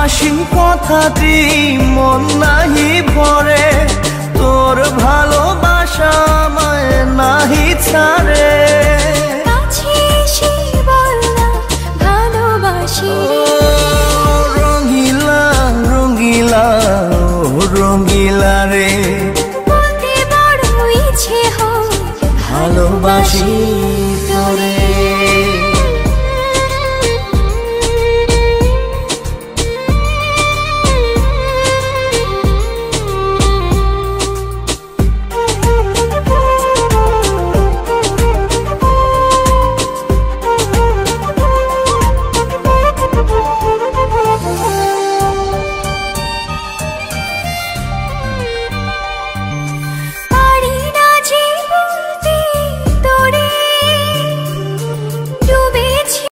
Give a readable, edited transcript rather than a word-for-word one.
হাসি কথাটি মন নাহি ভরে, তোর ভালোবাসা আমায় নাহি ছাড়ে। কাছে এসে বল না ভালোবাসি রে। রঙিলা রঙিলা ও রঙিলা রে, বলতে বড় ইচ্ছে হয় ভালোবাসি